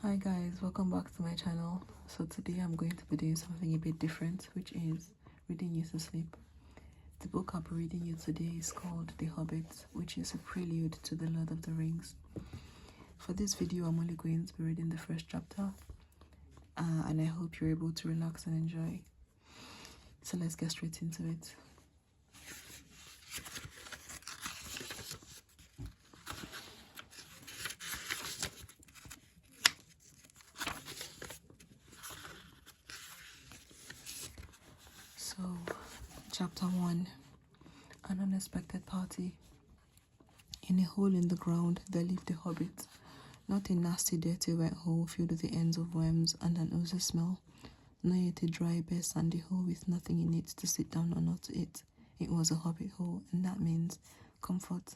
Hi guys, welcome back to my channel. So today I'm going to be doing something a bit different, which is reading you to sleep. The book I'll be reading you today is called The Hobbit, which is a prelude to The Lord of the Rings. For this video I'm only going to be reading the first chapter, and I hope you're able to relax and enjoy. So let's get straight into it. So, Chapter 1. An unexpected party. In a hole in the ground there lived a hobbit. Not a nasty dirty wet hole filled with the ends of worms and an oozy smell, nor yet a dry bare sandy hole with nothing in it to sit down on or to eat. It was a hobbit hole, and that means comfort.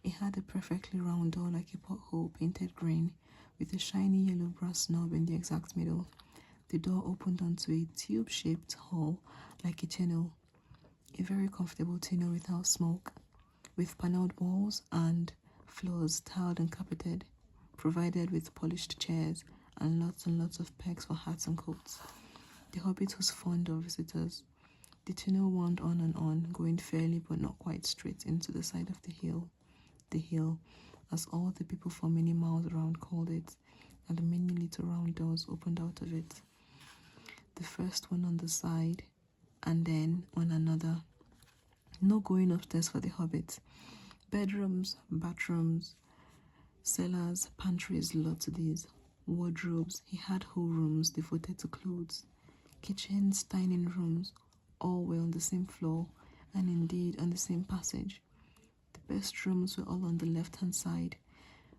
It had a perfectly round door like a pothole, painted green, with a shiny yellow brass knob in the exact middle. The door opened onto a tube-shaped hall like a channel, a very comfortable tunnel without smoke, with panelled walls and floors tiled and carpeted, provided with polished chairs and lots of pegs for hats and coats. The hobbit was fond of visitors. The tunnel wound on, going fairly but not quite straight into the side of the hill, as all the people for many miles around called it, and many little round doors opened out of it. The first one on the side, and then on another. No going upstairs for the hobbit. Bedrooms, bathrooms, cellars, pantries, lots of these. Wardrobes, he had whole rooms devoted to clothes. Kitchens, dining rooms, all were on the same floor, and indeed on the same passage. The best rooms were all on the left-hand side,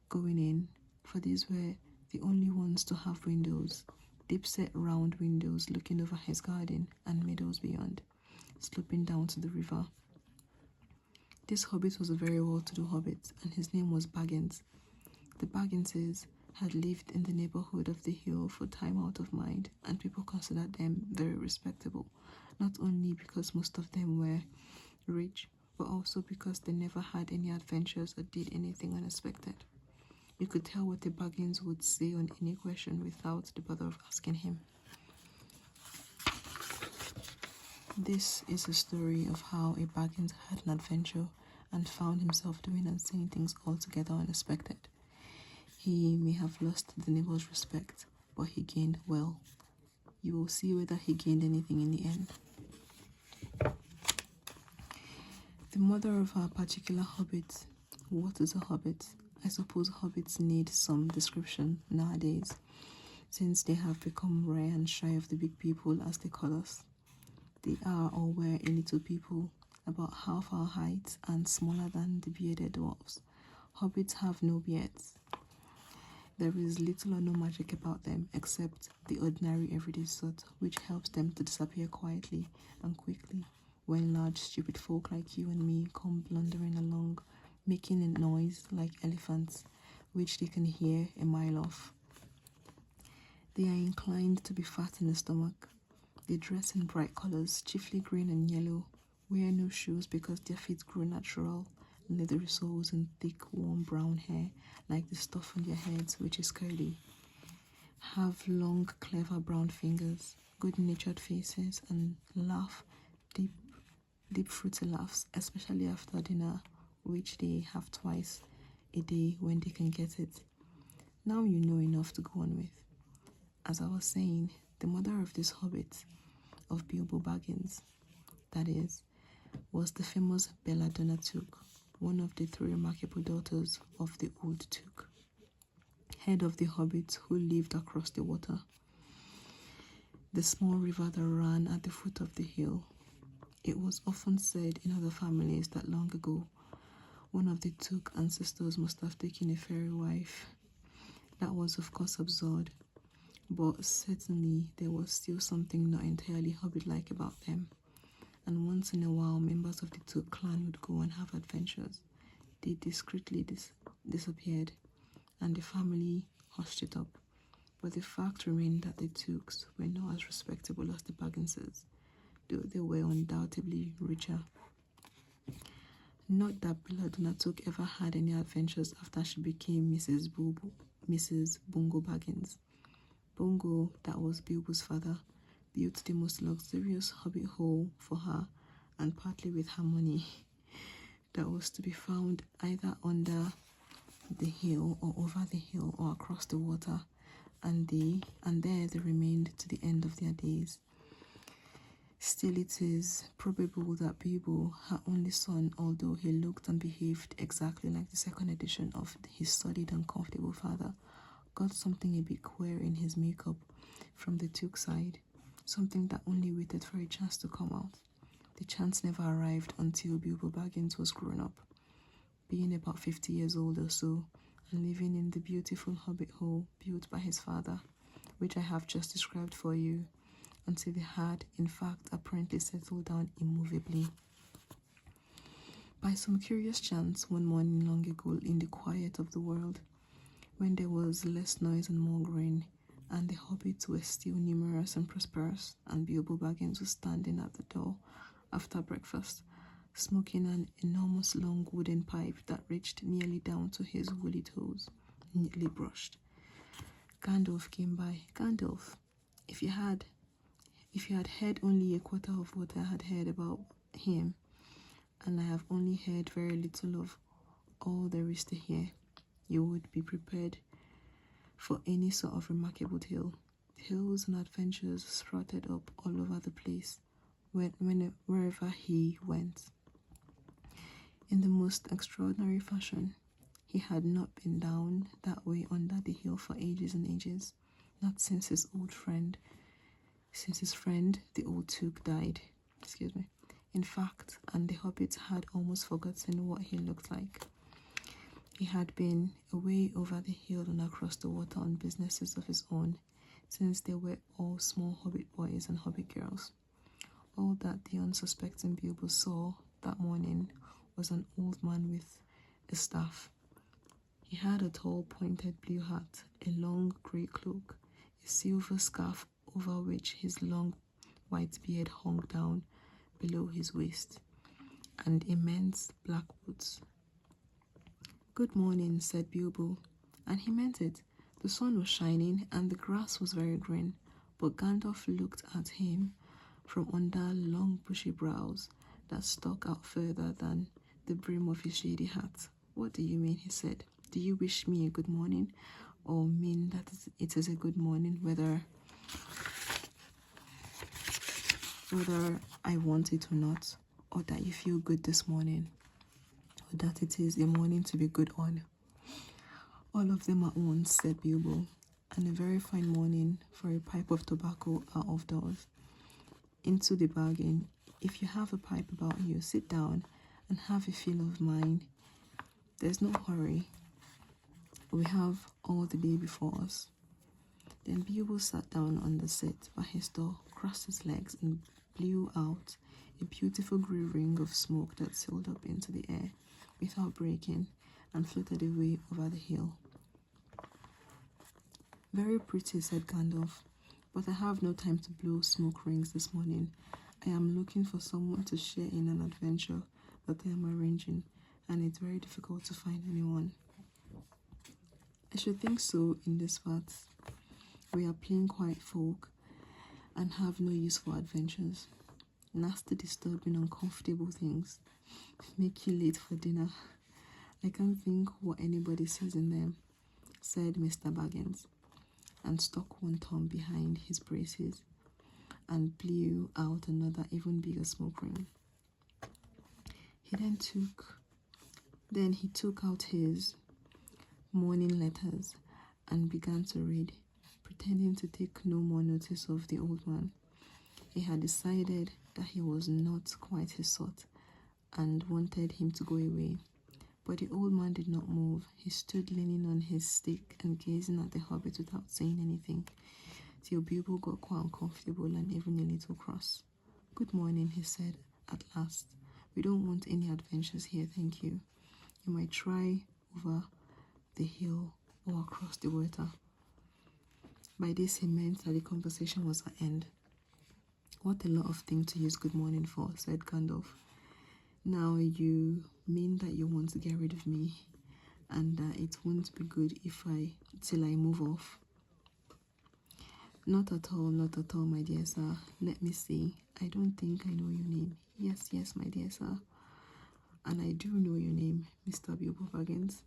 going in, for these were the only ones to have windows, deep-set round windows looking over his garden and meadows beyond, sloping down to the river. This hobbit was a very well-to-do hobbit, and his name was Baggins. The Bagginses had lived in the neighborhood of the hill for time out of mind, and people considered them very respectable, not only because most of them were rich, but also because they never had any adventures or did anything unexpected. You could tell what a Baggins would say on any question without the bother of asking him. This is a story of how a Baggins had an adventure and found himself doing and saying things altogether unexpected. He may have lost the neighbor's respect, but he gained well. You will see whether he gained anything in the end. The mother of our particular hobbit. What is a hobbit? I suppose hobbits need some description nowadays, since they have become rare and shy of the big people, as they call us. They are or were a little people, about half our height and smaller than the bearded dwarfs. Hobbits have no beards. There is little or no magic about them, except the ordinary everyday sort, which helps them to disappear quietly and quickly when large stupid folk like you and me come blundering along, making a noise like elephants, which they can hear a mile off. They are inclined to be fat in the stomach. They dress in bright colors, chiefly green and yellow, wear no shoes because their feet grow natural, leathery soles and thick, warm brown hair like the stuff on their heads, which is curly. Have long, clever brown fingers, good-natured faces, and laugh deep fruity laughs, especially after dinner, which they have twice a day when they can get it. Now you know enough to go on with. As I was saying, the mother of this hobbit, of Bilbo Baggins, that is, was the famous Belladonna Took, one of the 3 remarkable daughters of the old Took, head of the hobbits who lived across the water, the small river that ran at the foot of the hill. It was often said in other families that long ago, one of the Took ancestors must have taken a fairy wife. That was of course absurd, but certainly there was still something not entirely hobbit-like about them. And once in a while, members of the Took clan would go and have adventures. They discreetly disappeared, and the family hushed it up. But the fact remained that the Tooks were not as respectable as the Bagginses, though they were undoubtedly richer. Not that Belladonna Took ever had any adventures after she became Mrs. Bungo Baggins. Bongo, that was Bilbo's father, built the most luxurious hobbit hole for her, and partly with her money, that was to be found either under the hill or over the hill or across the water, and there they remained to the end of their days. Still, it is probable that Bilbo, her only son, although he looked and behaved exactly like the second edition of his solid and comfortable father, got something a bit queer in his makeup from the Took side, something that only waited for a chance to come out. The chance never arrived until Bilbo Baggins was grown up, being about 50 years old or so, and living in the beautiful hobbit hole built by his father, which I have just described for you, until he had, in fact, apparently settled down immovably. By some curious chance, one morning long ago in the quiet of the world, when there was less noise and more grain, and the hobbits were still numerous and prosperous, and Bilbo Baggins was standing at the door after breakfast, smoking an enormous long wooden pipe that reached nearly down to his woolly toes, neatly brushed. Gandalf came by. Gandalf, if you had heard only a quarter of what I had heard about him, and I have only heard very little of all there is to hear, you would be prepared for any sort of remarkable tale. Tales and adventures sprouted up all over the place, wherever he went. In the most extraordinary fashion, he had not been down that way under the hill for ages and ages, not since his friend, the old Took, died. In fact, and the hobbits had almost forgotten what he looked like. He had been away over the hill and across the water on businesses of his own, since they were all small hobbit boys and hobbit girls. All that the unsuspecting Bilbo saw that morning was an old man with a staff. He had a tall pointed blue hat, a long grey cloak, a silver scarf over which his long white beard hung down below his waist, and immense black boots. "Good morning," said Bilbo, and he meant it. The sun was shining and the grass was very green, but Gandalf looked at him from under long bushy brows that stuck out further than the brim of his shady hat. "What do you mean?" he said. "Do you wish me a good morning, or mean that it is a good morning whether I want it or not, or that you feel good this morning, or that it is a morning to be good on?" "All of them at once," said Bilbo, "and a very fine morning for a pipe of tobacco out of doors. Into the bargain, if you have a pipe about you, sit down and have a feel of mine. There's no hurry. We have all the day before us." Then Bilbo sat down on the seat by his door, crossed his legs, and blew out a beautiful grey ring of smoke that sailed up into the air without breaking and floated away over the hill. "Very pretty," said Gandalf, "but I have no time to blow smoke rings this morning. I am looking for someone to share in an adventure that I am arranging, and it's very difficult to find anyone." "I should think so in this part. We are plain quiet folk and have no use for adventures. Nasty, disturbing, uncomfortable things make you late for dinner. I can't think what anybody sees in them," said Mr. Baggins, and stuck one thumb behind his braces and blew out another even bigger smoke ring. Then he took out his morning letters and began to read, pretending to take no more notice of the old man. He had decided that he was not quite his sort and wanted him to go away. But the old man did not move. He stood leaning on his stick and gazing at the hobbit without saying anything, till Bilbo got quite uncomfortable and even a little cross. "Good morning," he said at last. "We don't want any adventures here, thank you. You might try over the hill or across the water." By this he meant that the conversation was at end. "What a lot of things to use good morning for," said Gandalf. "Now you mean that you want to get rid of me, and that it won't be good till I move off." Not at all, not at all, my dear sir. Let me see. I don't think I know your name. Yes, yes, my dear sir. And I do know your name, Mr. Bilbo Baggins.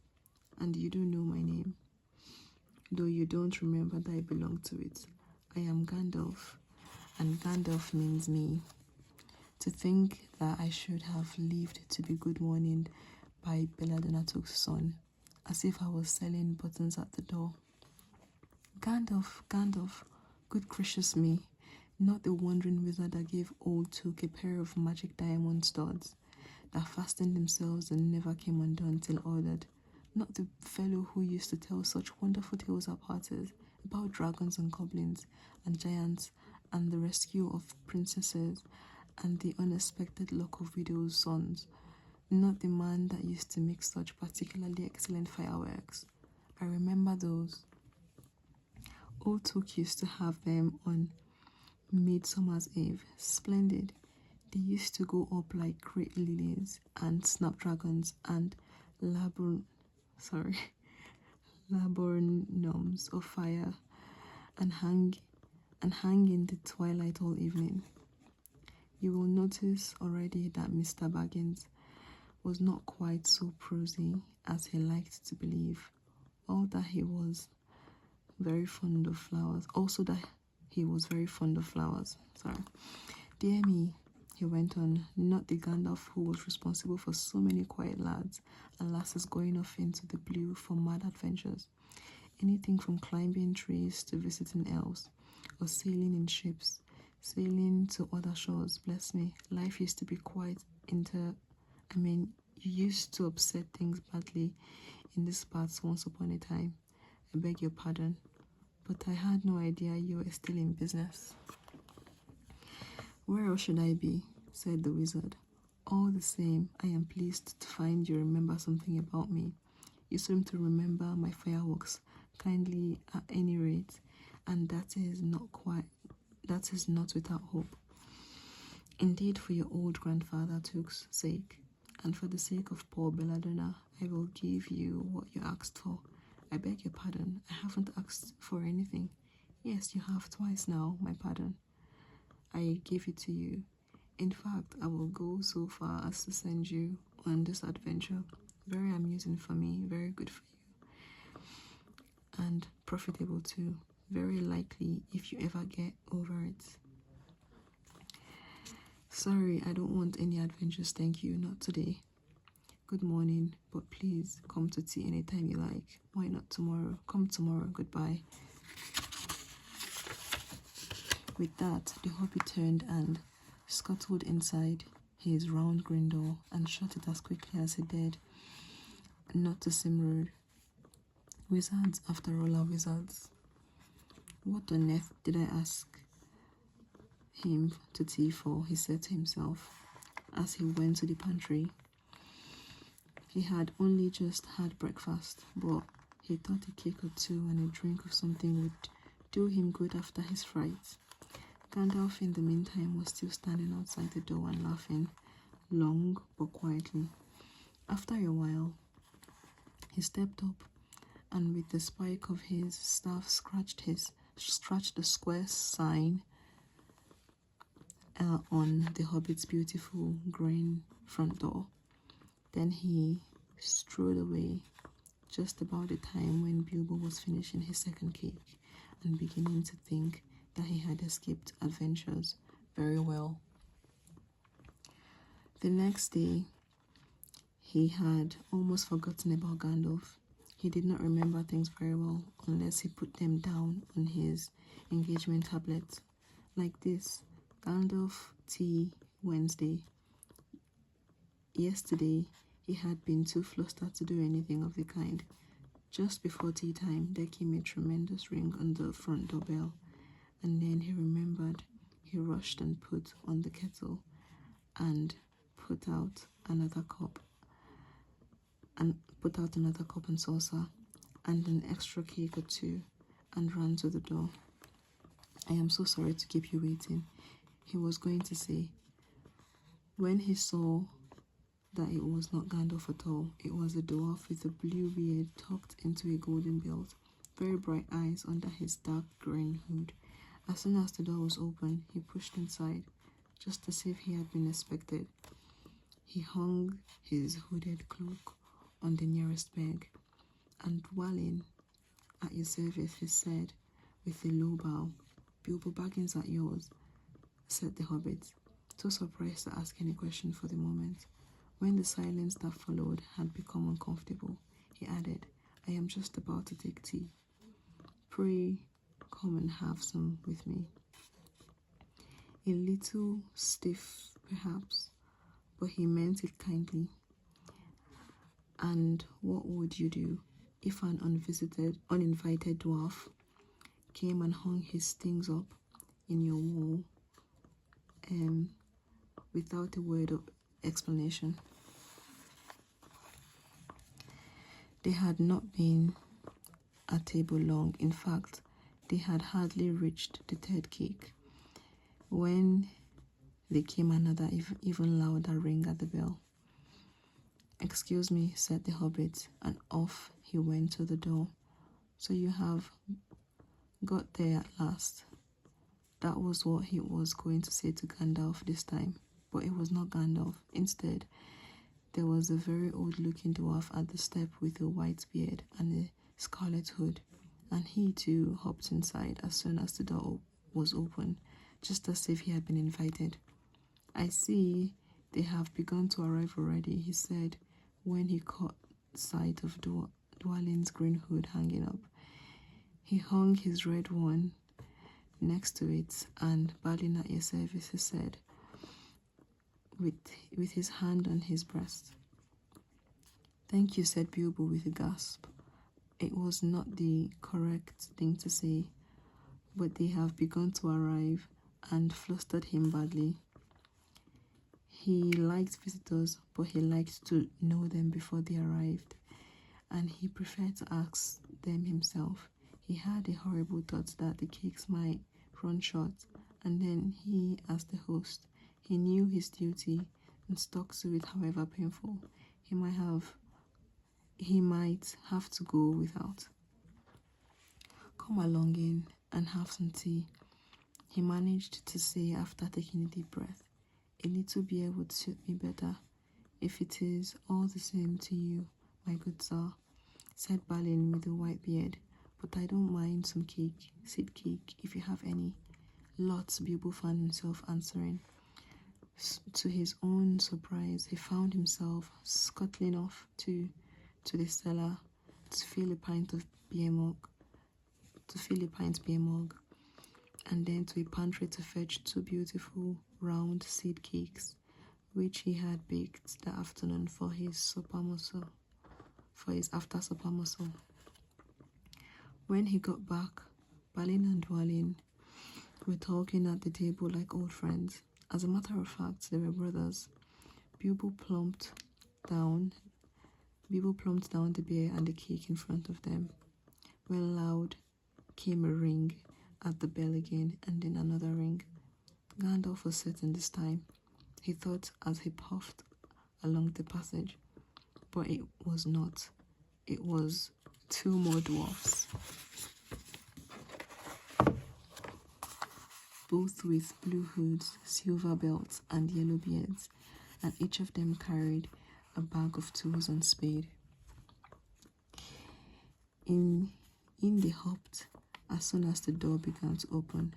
And you do know my name, though you don't remember that I belong to it. I am Gandalf, and Gandalf means me. To think that I should have lived to be good morning by Belladonna Took's son, as if I was selling buttons at the door. Gandalf, Gandalf, good gracious me, not the wandering wizard that gave old Took a pair of magic diamond studs that fastened themselves and never came undone till ordered. Not the fellow who used to tell such wonderful tales at parties about dragons and goblins and giants and the rescue of princesses and the unexpected luck of widows' sons. Not the man that used to make such particularly excellent fireworks. I remember those. Old Took used to have them on Midsummer's Eve. Splendid. They used to go up like great lilies and snapdragons and laburnums of fire and hang in the twilight all evening. You will notice already that Mr. Baggins was not quite so prosy as he liked to believe. All that he was very fond of flowers. Also that he was very fond of flowers. Dear me, he went on, not the Gandalf who was responsible for so many quiet lads and lasses going off into the blue for mad adventures. Anything from climbing trees to visiting elves, or sailing in ships, sailing to other shores. Bless me, life used to be quite you used to upset things badly in these parts once upon a time. I beg your pardon, but I had no idea you were still in business. Where else should I be? Said the wizard. All the same, I am pleased to find you remember something about me. You seem to remember my fireworks kindly at any rate, and that is not without hope. Indeed, for your old grandfather Took's sake, and for the sake of poor Belladonna, I will give you what you asked for. I beg your pardon, I haven't asked for anything. Yes, you have twice now, my pardon. I give it to you. In fact, I will go so far as to send you on this adventure. Very amusing for me, very good for you. And profitable too. Very likely if you ever get over it. Sorry, I don't want any adventures, thank you, not today. Good morning, but please come to tea anytime you like. Why not tomorrow? Come tomorrow, goodbye. With that, the hobbit turned and scuttled inside his round green door and shut it as quickly as he dared, not to seem rude. Wizards, after all, are wizards. What on earth did I ask him to tea for? He said to himself as he went to the pantry. He had only just had breakfast, but he thought a cake or two and a drink of something would do him good after his fright. Gandalf, in the meantime, was still standing outside the door and laughing, long but quietly. After a while, he stepped up and with the spike of his staff scratched the square sign on the Hobbit's beautiful green front door. Then he strode away just about the time when Bilbo was finishing his second cake and beginning to think that he had escaped adventures very well. The next day, he had almost forgotten about Gandalf. He did not remember things very well unless he put them down on his engagement tablet. Like this: Gandalf tea Wednesday. Yesterday, he had been too flustered to do anything of the kind. Just before tea time, there came a tremendous ring on the front doorbell, and then he remembered. He rushed and put on the kettle and put out another cup and saucer and an extra cake or two and ran to the door. I am so sorry to keep you waiting, he was going to say, when he saw that it was not Gandalf at all. It was a dwarf with a blue beard tucked into a golden belt, very bright eyes under his dark green hood, As soon as the door was open, he pushed inside, just as if he had been expected. He hung his hooded cloak on the nearest peg, and dwelling at your service, he said, with a low bow, "Bilbo Baggins at yours," said the hobbit, too surprised to ask any question for the moment. When the silence that followed had become uncomfortable, he added, "I am just about to take tea. Pray come and have some with me." A little stiff, perhaps, but he meant it kindly. "And what would you do if an uninvited dwarf came and hung his things up in your wall without a word of explanation?" They had not been at table long. In fact, they had hardly reached the third cake when there came another even louder ring at the bell. "Excuse me," said the hobbit, and off he went to the door. "So you have got there at last." That was what he was going to say to Gandalf this time, but it was not Gandalf. Instead, there was a very old-looking dwarf at the step with a white beard and a scarlet hood, and he too hopped inside as soon as the door was open, just as if he had been invited. "I see they have begun to arrive already," he said when he caught sight of Dwalin's green hood hanging up. He hung his red one next to it, and bowing at your service, he said, with his hand on his breast. "Thank you," said Bilbo with a gasp. It was not the correct thing to say, but they have begun to arrive and flustered him badly. He liked visitors, but he liked to know them before they arrived, and he preferred to ask them himself. He had a horrible thought that the cakes might run short, and then he, as the host, he knew his duty and stuck to it, however painful. He might have to go without. "Come along in and have some tea," he managed to say after taking a deep breath. "A little beer would suit me better, if it is all the same to you, my good sir," said Balin with a white beard. "But I don't mind some cake, seed cake, if you have any." "Lots," Bilbo found himself answering. To his own surprise, he found himself scuttling off to the cellar to fill a pint beer mug, and then to a pantry to fetch 2 beautiful round seed cakes, which he had baked that afternoon for his after supper muscle. When he got back, Balin and Dwalin were talking at the table like old friends. As a matter of fact, they were brothers. Bilbo plumped down the beer and the cake in front of them. When loud came a ring at the bell again, and then another ring. Gandalf was certain this time, he thought as he puffed along the passage. But it was not. It was 2 more dwarfs, both with blue hoods, silver belts, and yellow beards, and each of them carried a bag of tools and spade. In they hopped as soon as the door began to open.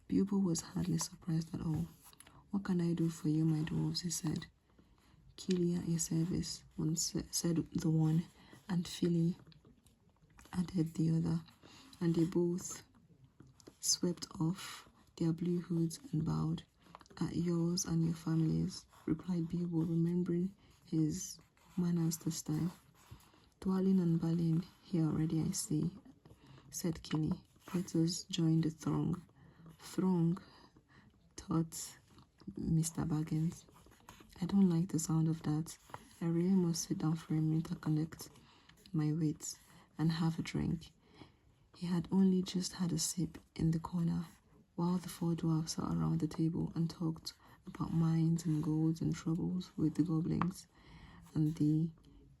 Bilbo was hardly surprised at all. "What can I do for you, my dwarves?" he said. "Kili at your service," said the one, and Fili added the other, and they both swept off their blue hoods and bowed. "At yours and your families," replied Bilbo, remembering his manners this time. "Dwalin and Balin here already, I see," said Kili. "Let us join the throng." "Throng," thought Mr. Baggins. "I don't like the sound of that. I really must sit down for a minute to collect my wits and have a drink." He had only just had a sip in the corner, while the 4 dwarfs sat around the table and talked about mines and golds and troubles with the goblins, and the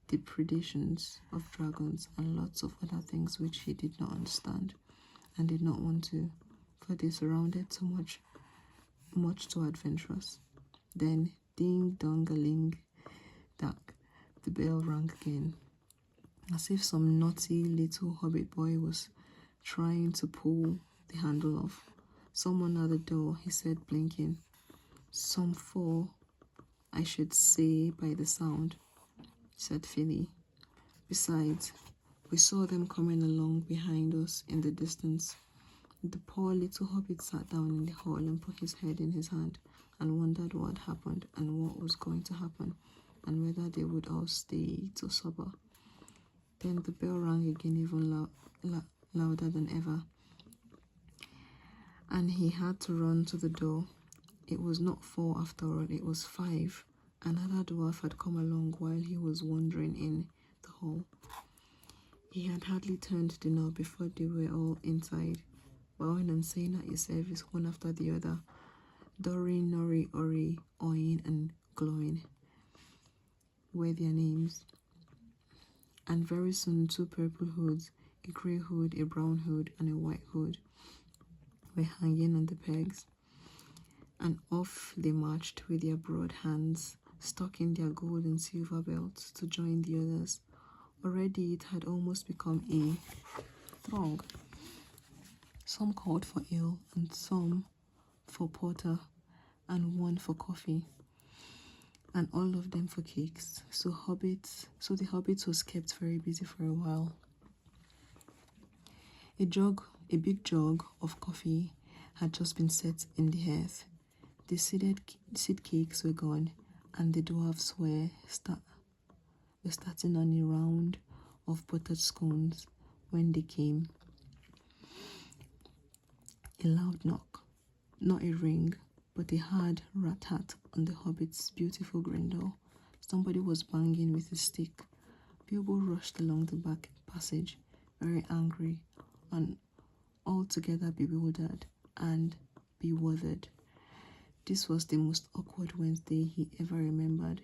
depredations of dragons, and lots of other things which he did not understand and did not want to for they surrounded so much too adventurous. Then, ding-dong-a-ling, duck, the bell rang again, as if some naughty little hobbit boy was trying to pull the handle off. Someone at the door, he said, blinking. Some four, I should say by the sound, said Philly. Besides, we saw them coming along behind us in the distance. The poor little hobbit sat down in the hall and put his head in his hand and wondered what happened and what was going to happen and whether they would all stay to supper. Then the bell rang again, even louder than ever, and he had to run to the door. It was not 4 after all, it was 5. Another dwarf had come along while he was wandering in the hall. He had hardly turned the knob before they were all inside, bowing and saying at his service one after the other, Dory, Nori, Ori, Oin, and Glowing were their names. And very soon 2 purple hoods, a grey hood, a brown hood, and a white hood were hanging on the pegs, and off they marched with their broad hands stuck in their gold and silver belts to join the others. Already it had almost become a throng. Some called for ale, and some for porter, and one for coffee, and all of them for cakes. So the hobbits was kept very busy for a while. A big jug of coffee had just been set in the hearth. The seed cakes were gone, and the dwarfs were starting on a round of buttered scones when they came. A loud knock, not a ring, but a hard rat-tat on the hobbit's beautiful green door. Somebody was banging with a stick. Bilbo rushed along the back passage, very angry and altogether bewildered and bewildered. This was the most awkward Wednesday he ever remembered.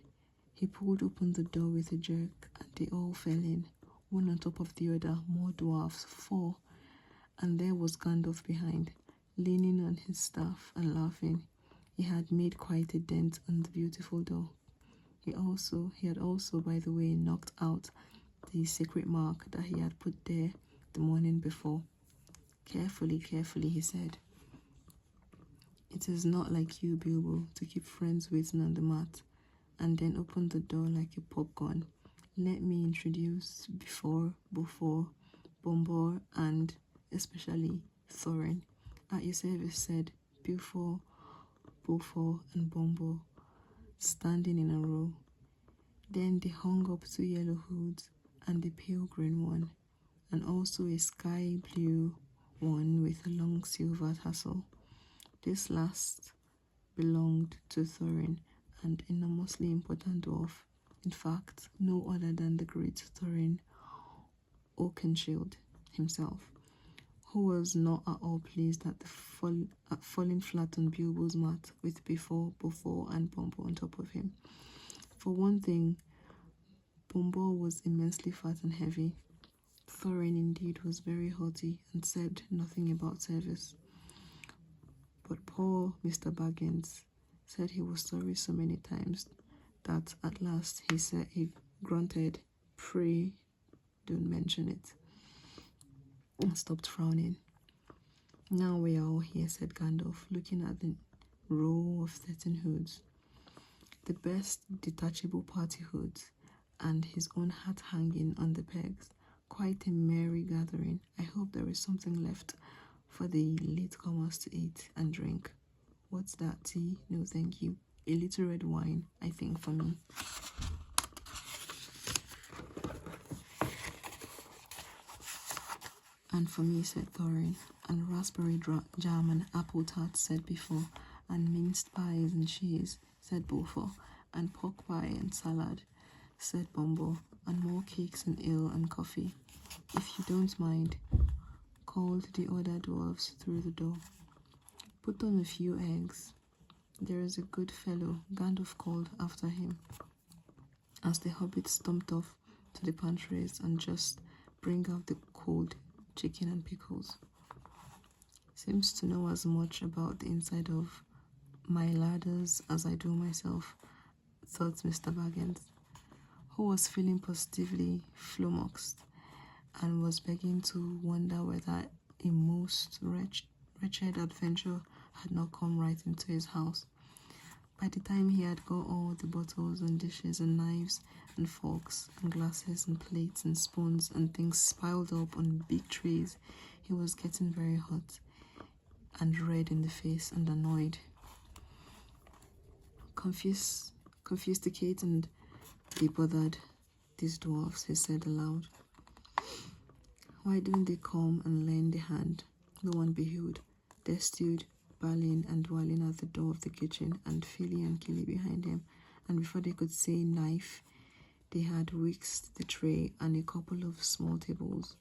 He pulled open the door with a jerk, and they all fell in, one on top of the other, more dwarfs, 4, and there was Gandalf behind, leaning on his staff and laughing. He had made quite a dent on the beautiful door. He had also, by the way, knocked out the secret mark that he had put there the morning before. Carefully, he said. It is not like you, Bilbo, to keep friends waiting on the mat, and then open the door like a popgun. Let me introduce Buford, Bombor, and especially Thorin. At your service, said Buford, and Bombor, standing in a row. Then they hung up 2 yellow hoods and a pale green one, and also a sky blue one with a long silver tassel. This last belonged to Thorin, an enormously important dwarf. In fact, no other than the great Thorin Oakenshield himself, who was not at all pleased at falling flat on Bilbo's mat with Buford, and Bombor on top of him. For one thing, Bombor was immensely fat and heavy. Thorin indeed was very haughty and said nothing about service. But poor Mr. Baggins said he was sorry so many times that at last he grunted, "Pray don't mention it," and stopped frowning. Now we are all here, said Gandalf, looking at the row of 13 hoods, the best detachable party hoods, and his own hat hanging on the pegs. Quite a merry gathering. I hope there is something left for the latecomers to eat and drink. What's that, tea? No, thank you. A little red wine, I think, for me. And for me, said Thorin, and raspberry jam and apple tart, said Before, and minced pies and cheese, said Beaufort, and pork pie and salad, said Bombor, and more cakes and ale and coffee, if you don't mind, called the other dwarfs through the door. Put on a few eggs. There is a good fellow, Gandalf called after him, as the hobbits stumped off to the pantries and just bring out the cold chicken and pickles. Seems to know as much about the inside of my ladders as I do myself, thought Mr. Baggins, who was feeling positively flummoxed and was beginning to wonder whether a most wretched adventure had not come right into his house. By the time he had got all the bottles and dishes and knives and forks and glasses and plates and spoons and things piled up on big trays, he was getting very hot and red in the face and annoyed. Confused and bothered, these dwarfs, he said aloud. Why don't they come and lend a hand? Lo and behold, there stood Balin and Dwalin at the door of the kitchen, and Philly and Killy behind him, and before they could say knife, they had whisked the tray and a couple of small tables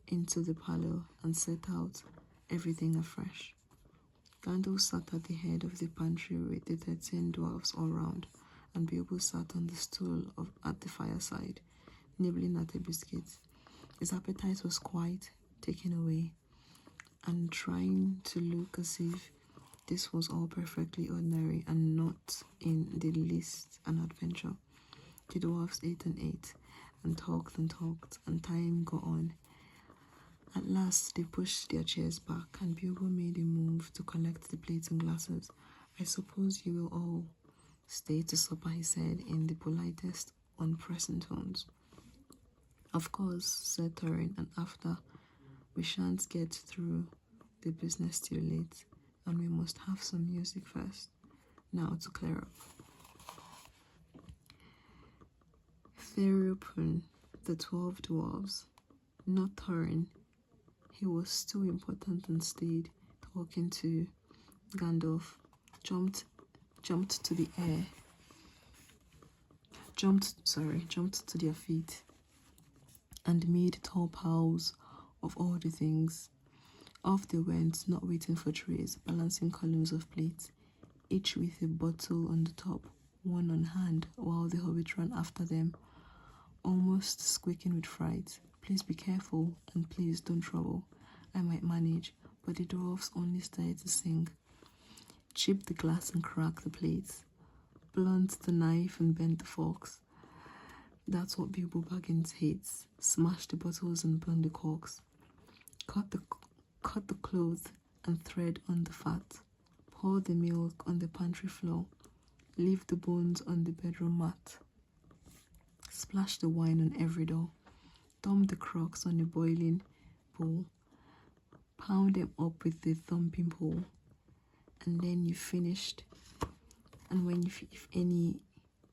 into the parlour and set out everything afresh. Gandalf sat at the head of the pantry with the 13 dwarfs all round, and Bilbo sat on the stool at the fireside, nibbling at a biscuit. His appetite was quite taken away, and trying to look as if this was all perfectly ordinary and not in the least an adventure. The dwarfs ate, and talked, and time got on. At last they pushed their chairs back, and Bilbo made a move to collect the plates and glasses. I suppose you will all stay to supper, he said in the politest, unpressing tones. Of course, said Thorin, and after, we shan't get through the business too late, and we must have some music first. Now to clear up. Thereupon the 12 dwarves, not Thorin, he was too important and stayed talking to Gandalf, jumped to the air, jumped to their feet, and made tall piles of all the things. Off they went, not waiting for trays, balancing columns of plates, each with a bottle on the top, one on hand, while the hobbit ran after them, almost squeaking with fright. Please be careful, and please don't trouble. I might manage. But the dwarfs only started to sing. Chip the glass and crack the plates. Blunt the knife and bend the forks. That's what Bilbo Baggins hates. Smash the bottles and burn the corks. Cut the cloth and thread on the fat. Pour the milk on the pantry floor. Leave the bones on the bedroom mat. Splash the wine on every door. Dump the crocks on a boiling bowl. Pound them up with the thumping pole. And then you've finished. And when if any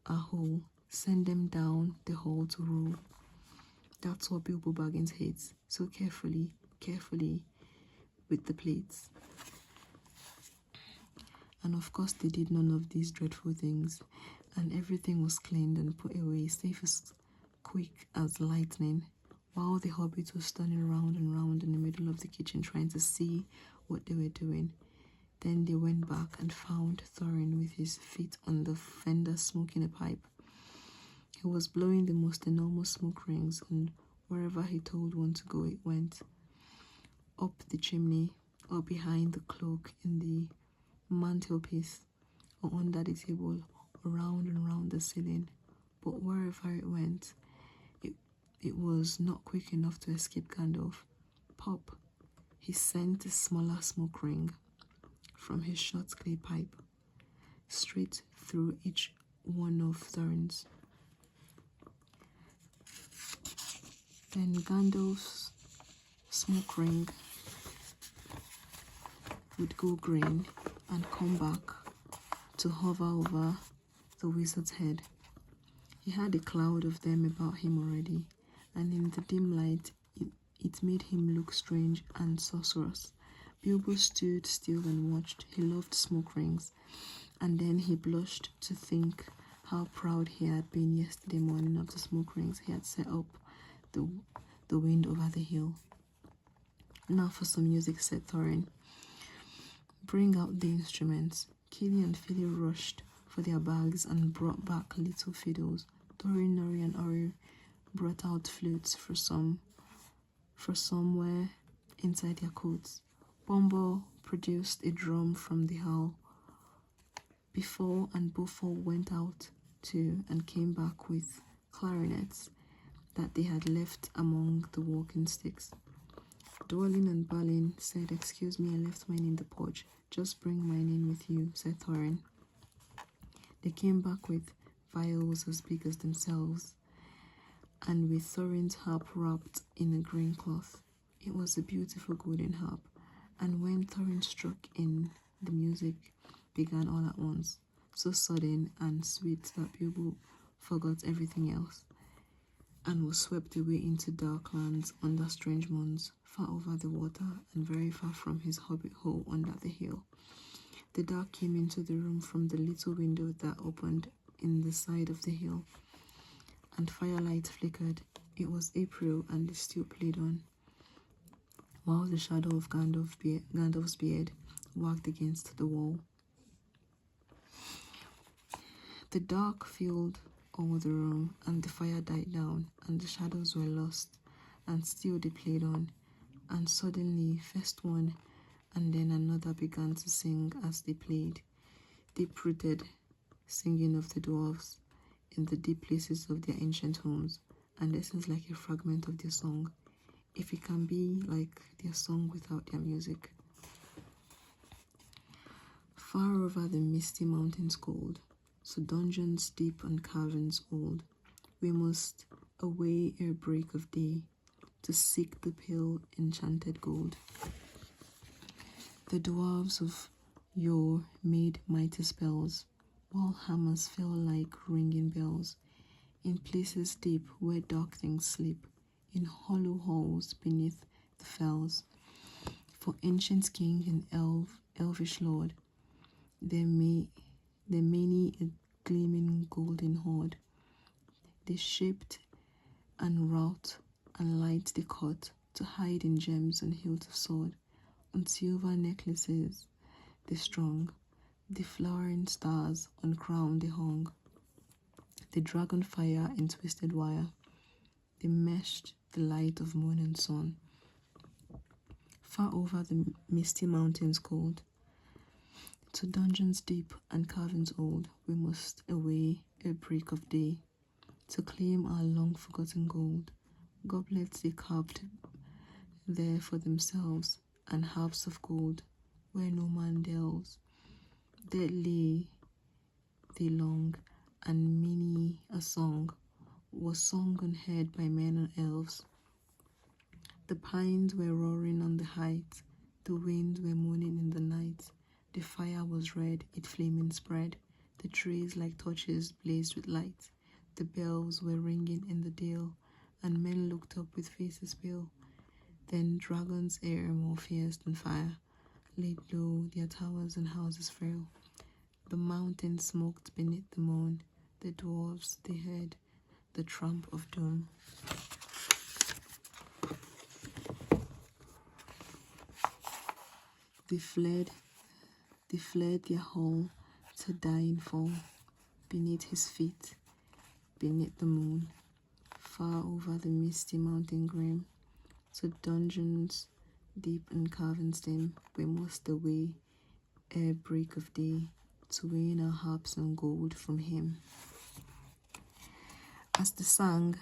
are whole, send them down the hall to roll. That's what Bilbo Baggins hates. So carefully with the plates. And of course they did none of these dreadful things, and everything was cleaned and put away, safe as quick as lightning, while the hobbit was standing round and round in the middle of the kitchen trying to see what they were doing. Then they went back and found Thorin with his feet on the fender smoking a pipe. He was blowing the most enormous smoke rings, and wherever he told one to go, it went. Up the chimney, or behind the cloak in the mantelpiece, or under the table, around and round the ceiling. But wherever it went, it was not quick enough to escape Gandalf. Pop! He sent a smaller smoke ring from his short clay pipe straight through each one of Thorin's. Then Gandalf's smoke ring would go green and come back to hover over the wizard's head. He had a cloud of them about him already, and in the dim light it made him look strange and sorcerous. Bilbo stood still and watched. He loved smoke rings, and then he blushed to think how proud he had been yesterday morning of the smoke rings he had set up the wind over the hill. Now for some music, said Thorin. Bring out the instruments. Killy and Philly rushed for their bags and brought back little fiddles. Thorin, Nori, and Ori brought out flutes for somewhere inside their coats. Bombo produced a drum from the hull. Before and Buffo went out too and came back with clarinets that they had left among the walking sticks. Dwalin and Balin said, "Excuse me, I left mine in the porch. Just bring mine in with you," said Thorin. They came back with viols as big as themselves, and with Thorin's harp wrapped in a green cloth. It was a beautiful golden harp, and when Thorin struck in, the music began all at once, so sudden and sweet that Bilbo forgot everything else, and was swept away into dark lands under strange moons, far over the water and very far from his hobbit hole under the hill. The dark came into the room from the little window that opened in the side of the hill, and firelight flickered. It was April, and they still played on, while the shadow of Gandalf's beard wagged against the wall. The dark filled all the room, and the fire died down, and the shadows were lost, and still they played on. And suddenly, first one and then another began to sing as they played, deep-rooted singing of the dwarves in the deep places of their ancient homes, and this is like a fragment of their song, if it can be like their song without their music. Far over the misty mountains cold, so dungeons deep and caverns old, we must away ere break of day, to seek the pale enchanted gold. The dwarves of yore made mighty spells, while hammers fell like ringing bells, in places deep where dark things sleep, in hollow halls beneath the fells. For ancient king and elvish lord, there many a gleaming golden hoard. They shaped and wrought and light they cut, to hide in gems and hilts of sword, on silver necklaces they strung, the flowering stars on crown they hung, the dragon fire in twisted wire, they meshed the light of moon and sun. Far over the misty mountains cold, to dungeons deep and caverns old, we must away ere break of day, to claim our long-forgotten gold. Goblets they carved there for themselves, and harps of gold, where no man delves. There lay they long, and many a song was sung and heard by men and elves. The pines were roaring on the heights, the winds were moaning in the night. The fire was red, it flaming spread, the trees like torches blazed with light. The bells were ringing in the dale, and men looked up with faces pale. Then dragons air more fierce than fire laid low their towers and houses frail. The mountains smoked beneath the moon, the dwarves they heard the tramp of doom. They fled their hall to die in fall, beneath his feet, beneath the moon, far over the misty mountain grim, to dungeons deep and caverns dim, we must away ere break of day, to win our harps and gold from him. As they sang,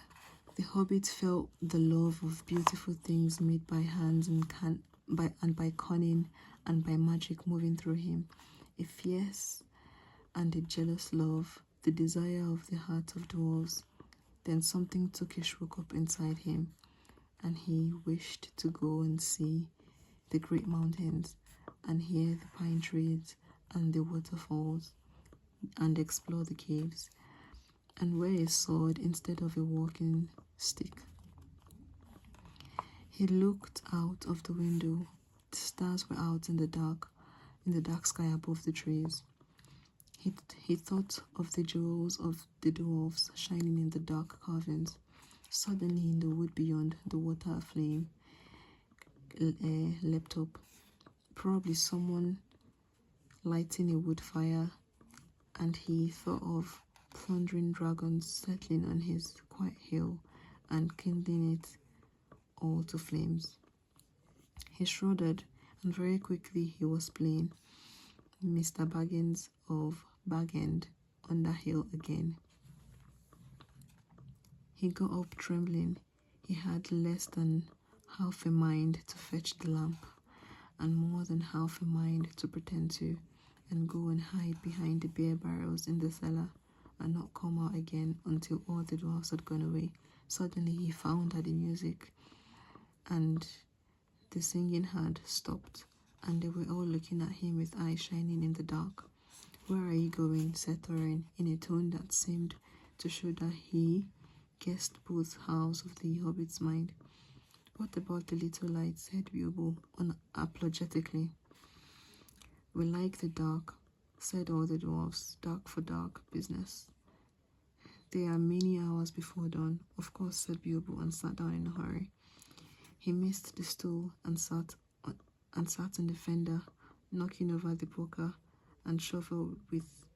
the hobbit felt the love of beautiful things made by hands and by cunning and by magic moving through him, a fierce and a jealous love, the desire of the heart of dwarves. Then something Turkish woke up inside him, and he wished to go and see the great mountains, and hear the pine trees and the waterfalls, and explore the caves, and wear a sword instead of a walking stick. He looked out of the window. The stars were out in the dark sky above the trees. He thought of the jewels of the dwarves shining in the dark caverns. Suddenly, in the wood beyond, the water aflame leapt up. Probably someone lighting a wood fire, and he thought of plundering dragons settling on his quiet hill and kindling it all to flames. He shuddered and very quickly he was playing Mr. Baggins of Bag End on the hill again. He got up trembling. He had less than half a mind to fetch the lamp, and more than half a mind to pretend to, and go and hide behind the beer barrels in the cellar, and not come out again until all the dwarfs had gone away. Suddenly he found that the music and the singing had stopped, and they were all looking at him with eyes shining in the dark. "Where are you going?" said Thorin, in a tone that seemed to show that he guessed both halves of the hobbit's mind. "What about the little light?" said Bilbo unapologetically. "We like the dark," said all the dwarfs. "Dark for dark business." "There are many hours before dawn," of course, said Bilbo, and sat down in a hurry. He missed the stool and sat in the fender, knocking over the poker and shovel with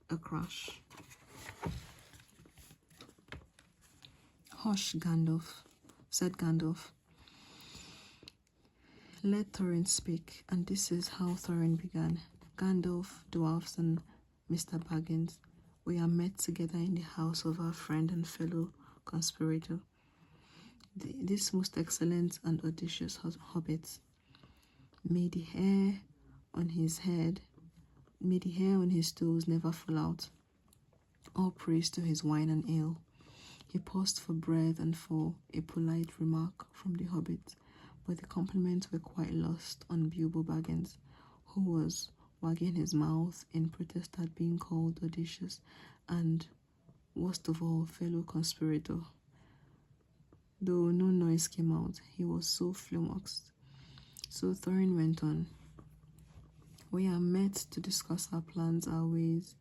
a crash. "Hush, Gandalf," said Gandalf. "Let Thorin speak." And this is how Thorin began. "Gandalf, dwarfs, and Mr. Baggins, we are met together in the house of our friend and fellow conspirator, this most excellent and audacious hobbit. May the hair on his toes never fall out. All praise to his wine and ale." He paused for breath and for a polite remark from the hobbit, but the compliments were quite lost on Bilbo Baggins, who was wagging his mouth in protest at being called audacious and, worst of all, fellow conspirator. Though no noise came out, he was so flummoxed. So Thorin went on. "We are met to discuss our plans, our ways,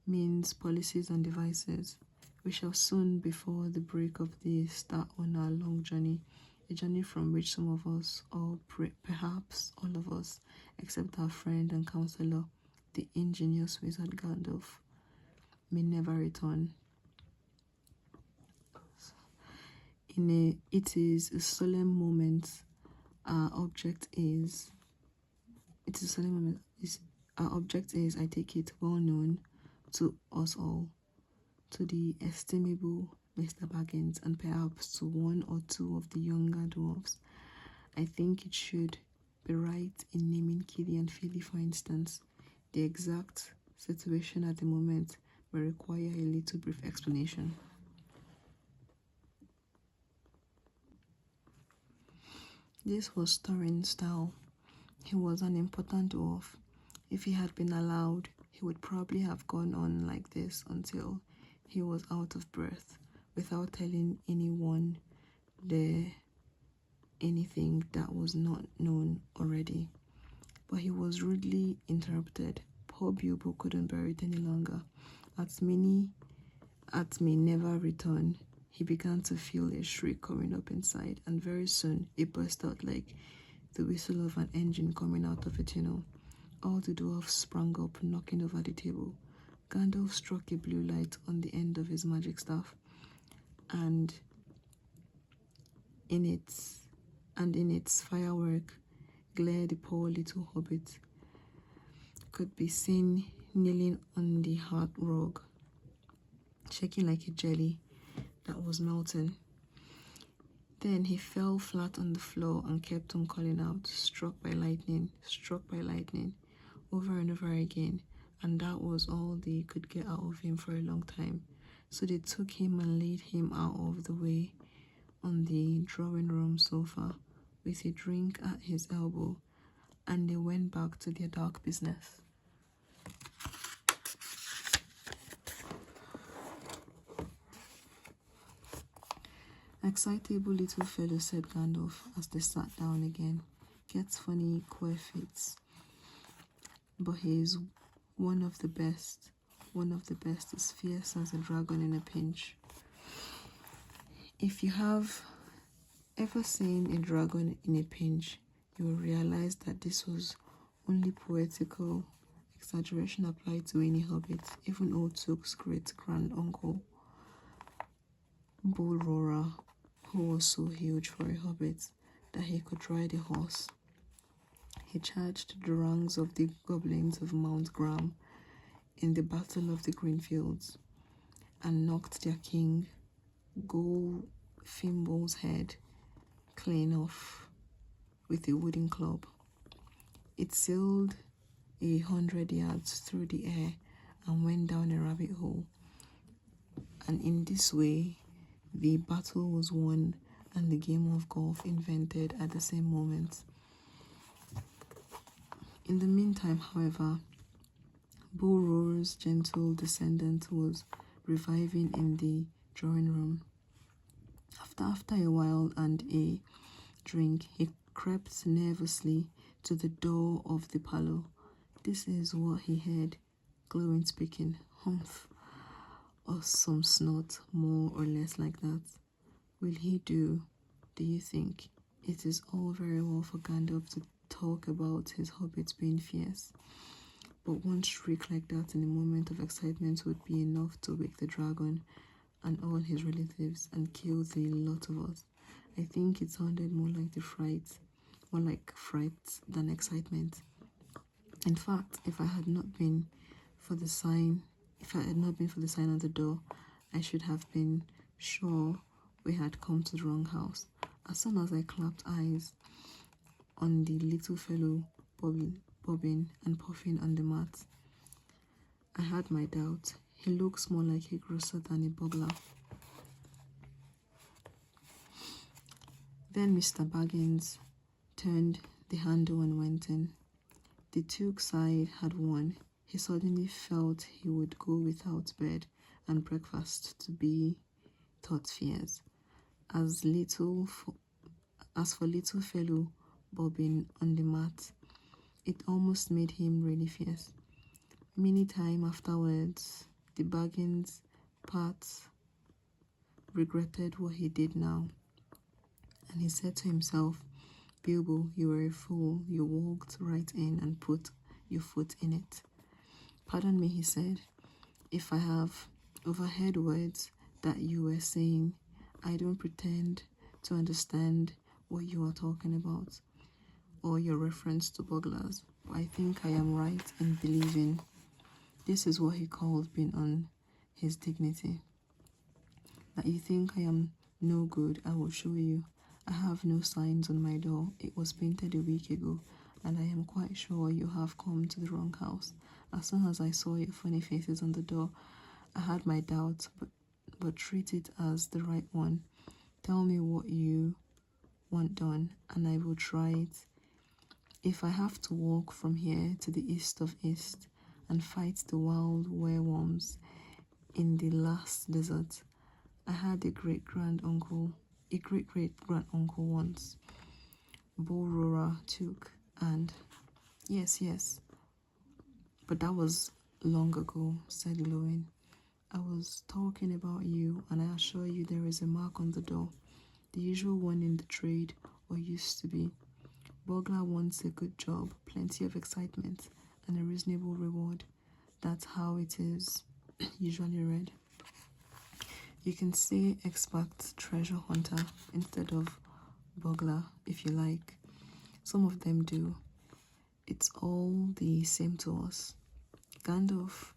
means, policies, and devices. We shall soon, before the break of day, start on our long journey, a journey from which some of us, or perhaps all of us, except our friend and counselor, the ingenious wizard Gandalf, may never return. It is a solemn moment. Our object is, I take it, well known to us all, to the estimable Mr. Baggins, and perhaps to one or two of the younger dwarfs. I think it should be right in naming Kili and Philly, for instance. The exact situation at the moment will require a little brief explanation." This was Thorin's style. He was an important dwarf. If he had been allowed, he would probably have gone on like this until he was out of breath, without telling anyone anything that was not known already. But he was rudely interrupted. Poor Bilbo couldn't bear it any longer. At may never return, he began to feel a shriek coming up inside, and very soon it burst out like the whistle of an engine coming out of a tunnel. All the dwarfs sprang up, knocking over the table. Gandalf struck a blue light on the end of his magic staff, and in its firework glare the poor little hobbit could be seen kneeling on the hearth rug, shaking like a jelly that was melting. Then he fell flat on the floor and kept on calling out, struck by lightning, over and over again, and that was all they could get out of him for a long time. So they took him and laid him out of the way on the drawing room sofa with a drink at his elbow, and they went back to their dark business. "Excitable little fellow," said Gandalf as they sat down again. "Gets funny, queer fits. But he is one of the best, as fierce as a dragon in a pinch. If you have ever seen a dragon in a pinch, you will realize that this was only poetical exaggeration applied to any hobbit, even old Took's great-grand-uncle, Bull Roarer, who was so huge for a hobbit that he could ride a horse. he charged the ranks of the goblins of Mount Graham in the Battle of the Greenfields and knocked their king, Goldfimble's head clean off with a wooden club. It sailed 100 yards through the air and went down a rabbit hole. And in this way, the battle was won and the game of golf invented at the same moment. In the meantime, however, Borrower's gentle descendant was reviving in the drawing room. After a while and a drink, he crept nervously to the door of the parlour. This is what he heard, Glowing speaking, humph, or some snort, more or less like that. Will he do you think? It is all very well for Gandalf to talk about his hobbits being fierce, but one shriek like that in a moment of excitement would be enough to wake the dragon and all his relatives and kill the lot of us. I think it sounded more like fright than excitement. In fact, if I had not been for the sign on the door, I should have been sure we had come to the wrong house. As soon as I clapped eyes on the little fellow bobbing and puffing on the mat, I had my doubt. He looks more like a grocer than a burglar. Then Mr. Baggins turned the handle and went in. The Duke's side had won. He suddenly felt he would go without bed and breakfast to be taught fears. As for little fellow bobbing on the mat, it almost made him really fierce. Many times afterwards, the Baggins part regretted what he did now, and he said to himself, Bilbo, you were a fool. You walked right in and put your foot in it. Pardon me, he said, if I have overheard words that you were saying. I don't pretend to understand what you are talking about or your reference to burglars, but I think I am right in believing this is what he called being on his dignity. That you think I am no good, I will show you. I have no signs on my door. It was painted a week ago, and I am quite sure you have come to the wrong house. As soon as I saw your funny faces on the door, I had my doubts, but treat it as the right one. Tell me what you want done, and I will try it. If I have to walk from here to the east of East and fight the wild werewolves in the last desert, I had a great-great-granduncle once, Borora took, and yes, but that was long ago, said Glowing. I was talking about you, and I assure you there is a mark on the door, the usual one in the trade, or used to be. Burglar wants a good job, plenty of excitement, and a reasonable reward. That's how it is usually read. You can say expert treasure hunter instead of burglar if you like. Some of them do. It's all the same to us. Gandalf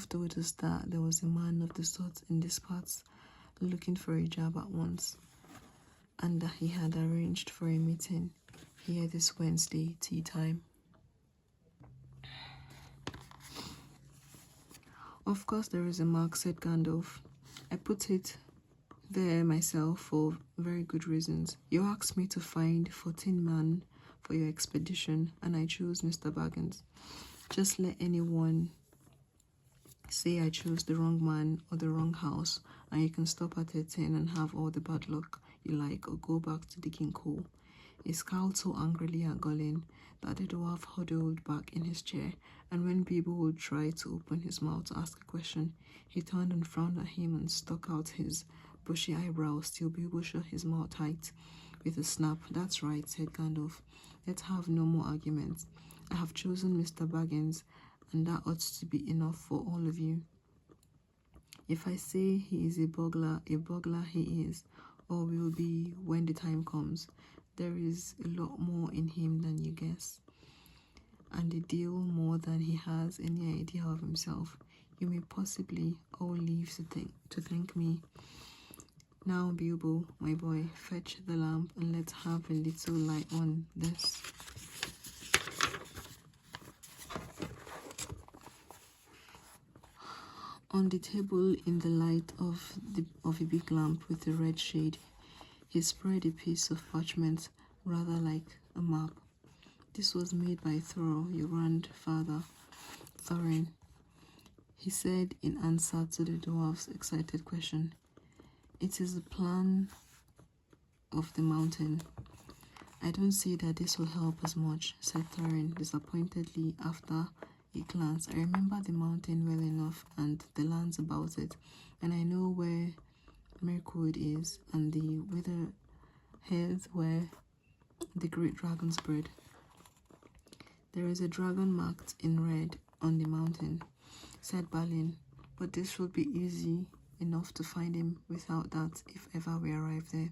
told us that there was a man of the sort in these parts looking for a job at once, and that he had arranged for a meeting here this Wednesday tea time. Of course there is a mark, said Gandalf. I put it there myself for very good reasons. You asked me to find 14 men for your expedition, and I chose Mr. Baggins. Just let anyone say I chose the wrong man or the wrong house, and you can stop at 13 and have all the bad luck you like, or go back to digging coal. He scowled so angrily at Gollin that the dwarf huddled back in his chair, and when Bilbo would try to open his mouth to ask a question, he turned and frowned at him and stuck out his bushy eyebrows till Bilbo shut his mouth tight with a snap. That's right, said Gandalf. Let's have no more arguments. I have chosen Mr. Baggins, and that ought to be enough for all of you. If I say he is a burglar he is, or will be when the time comes. There is a lot more in him than you guess, and a deal more than he has any idea of himself. You may possibly all live to thank me. Now, Bilbo, my boy, fetch the lamp and let's have a little light on this. On the table, in the light of a big lamp with a red shade, he spread a piece of parchment, rather like a map. This was made by Thor, your grandfather, Thorin, he said in answer to the dwarf's excited question. It is the plan of the mountain. I don't see that this will help as much, said Thorin disappointedly after a glance. I remember the mountain well enough and the lands about it, and I know where Mirkwood is and the wither hills where the great dragon's bred. There is a dragon marked in red on the mountain, said Balin, but this should be easy enough to find him without that if ever we arrive there.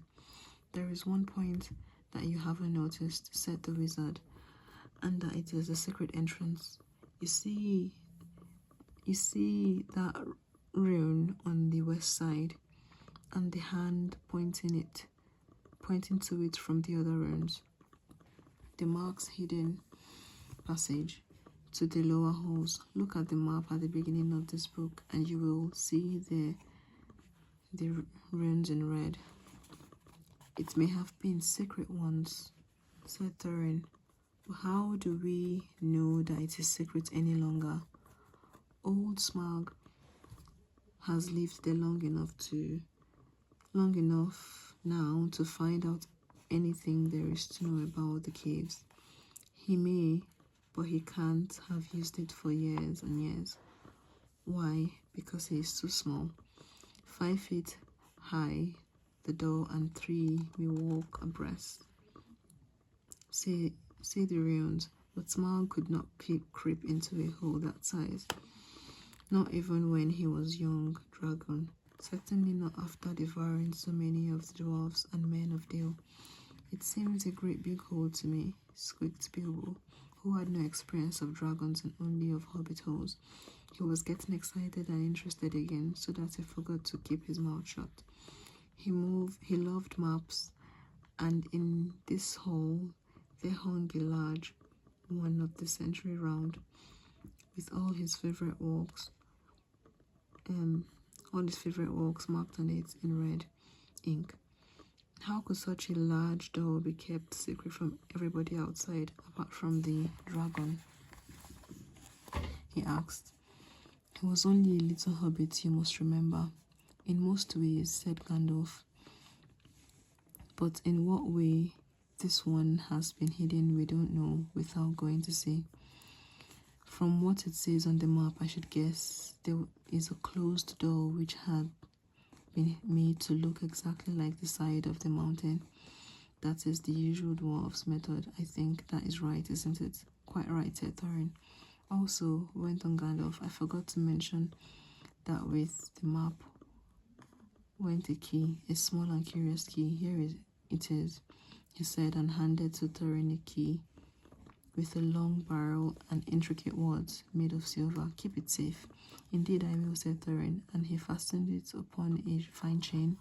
There is one point that you haven't noticed, said the wizard, and that it is a secret entrance. You see that rune on the west side, and the hand pointing to it from the other runes. The marks hidden passage to the lower halls. Look at the map at the beginning of this book, and you will see the runes in red. It may have been secret ones, said Thorin. But how do we know that it is secret any longer? Old Smaug has lived there long enough now to find out anything there is to know about the caves. He may, but he can't have used it for years and years. Why? Because he is too small. 5 feet high, the door, and 3 we walk abreast. Say the runes, but Smaug could not creep into a hole that size. Not even when he was young dragon. Certainly not after devouring so many of the dwarves and men of Dale. It seems a great big hole to me, squeaked Bilbo, who had no experience of dragons and only of hobbit holes. He was getting excited and interested again, so that he forgot to keep his mouth shut. He loved maps, and in this hole there hung a large one of the century round, with all his favorite walks marked on it in red ink. How could such a large door be kept secret from everybody outside, apart from the dragon? He asked. He was only a little hobbit, you must remember. In most ways, said Gandalf. But in what way this one has been hidden we don't know, without going to see. From what it says on the map, I should guess there is a closed door which had been made to look exactly like the side of the mountain. That is the usual dwarf's method. I think that is right, isn't it? Quite right, said Thorin. Also, went on Gandalf, I forgot to mention that with the map went a key, a small and curious key. Here it is, he said, and handed to Thorin a key with a long barrel and intricate words made of silver. Keep it safe. Indeed I will, said Thorin, and he fastened it upon a fine chain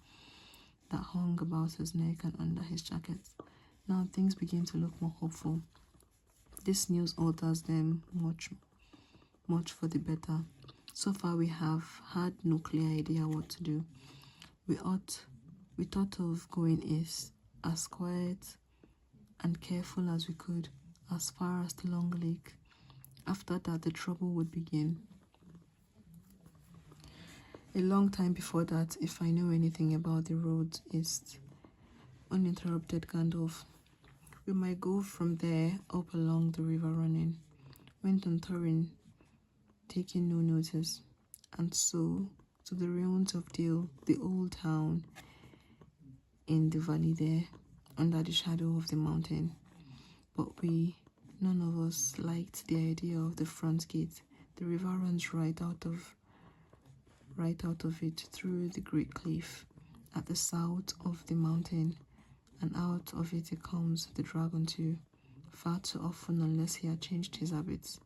that hung about his neck and under his jacket. Now things begin to look more hopeful. This news alters them much for the better. So far we have had no clear idea what to do. We thought of going east, as quiet and careful as we could, as far as the Long Lake. After that, the trouble would begin. A long time before that, if I know anything about the road east, uninterrupted Gandalf. We might go from there up along the river running. Went on Thorin, taking no notice. And so, to the ruins of Dale, the old town in the valley there, under the shadow of the mountain. But none of us liked the idea of the front gate. The river runs right out of it through the great cliff at the south of the mountain, and out of it comes the dragon too, far too often unless he had changed his habits.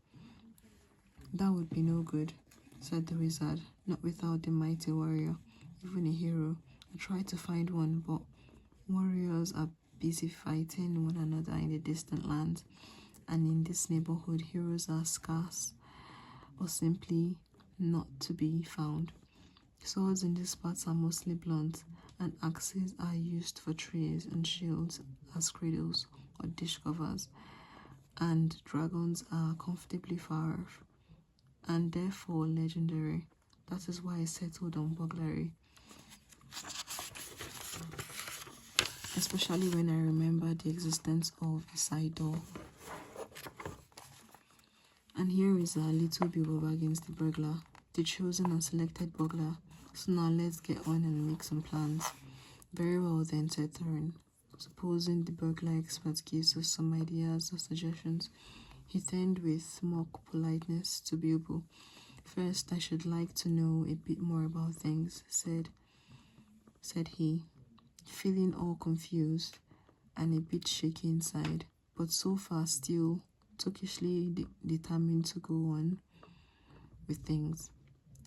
That would be no good, said the wizard, not without the mighty warrior, even a hero. I tried to find one, but warriors are busy fighting one another in the distant lands, and in this neighborhood heroes are scarce or simply not to be found. Swords in these parts are mostly blunt, and axes are used for trays and shields as cradles or dish covers, and dragons are comfortably far off, and therefore legendary. That is why I settled on burglary, especially when I remember the existence of a side door. And here is a little Bilbo Baggins the burglar, the chosen and selected burglar. So now let's get on and make some plans. Very well then, said Thorin. Supposing the burglar expert gives us some ideas or suggestions. He turned with mock politeness to Bilbo. First, I should like to know a bit more about things, said he, feeling all confused and a bit shaky inside, but so far still tookishly determined to go on with things.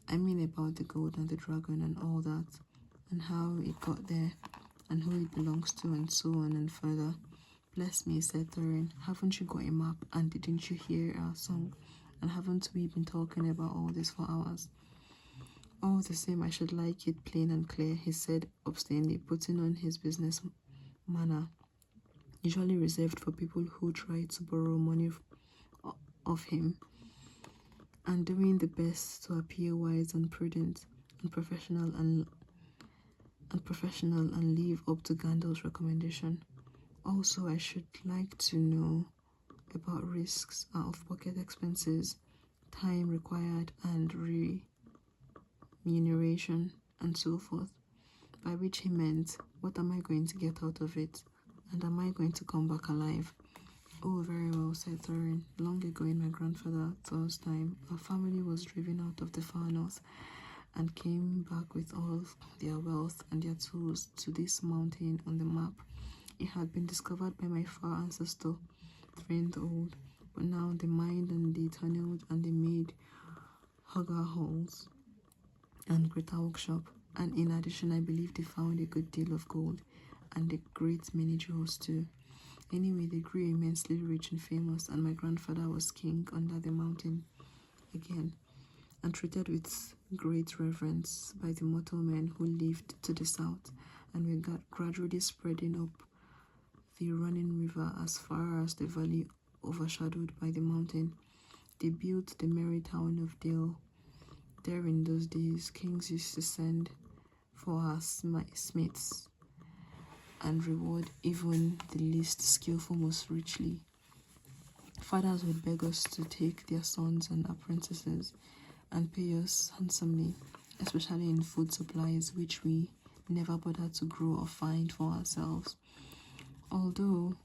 I mean about the gold and the dragon and all that, and how it got there, and who it belongs to, and so on and further. Bless me, said Thorin, haven't you got a map, and didn't you hear our song, and haven't we been talking about all this for hours? All the same, I should like it plain and clear, he said obstinately, putting on his business manner, usually reserved for people who try to borrow money of him, and doing the best to appear wise and prudent and professional and live up to Gandalf's recommendation. Also, I should like to know about risks, out-of-pocket expenses, time required, and remuneration, and so forth. By which he meant, what am I going to get out of it, and am I going to come back alive? Oh, very well, said Thorin. Long ago in my grandfather Thor's time, our family was driven out of the far north and came back with all their wealth and their tools to this mountain on the map. It had been discovered by my far ancestor, Thrain the Old, but now they mined and they tunneled and they made hugger halls and greater workshop, and in addition I believe they found a good deal of gold and a great many jewels too. Anyway, they grew immensely rich and famous, and my grandfather was king under the mountain again, and treated with great reverence by the mortal men who lived to the south, and were gradually spreading up the running river as far as the valley overshadowed by the mountain. They built the merry town of Dale. There in those days, kings used to send for our smiths and reward even the least skillful most richly. Fathers would beg us to take their sons and apprentices and pay us handsomely, especially in food supplies which we never bothered to grow or find for ourselves. Although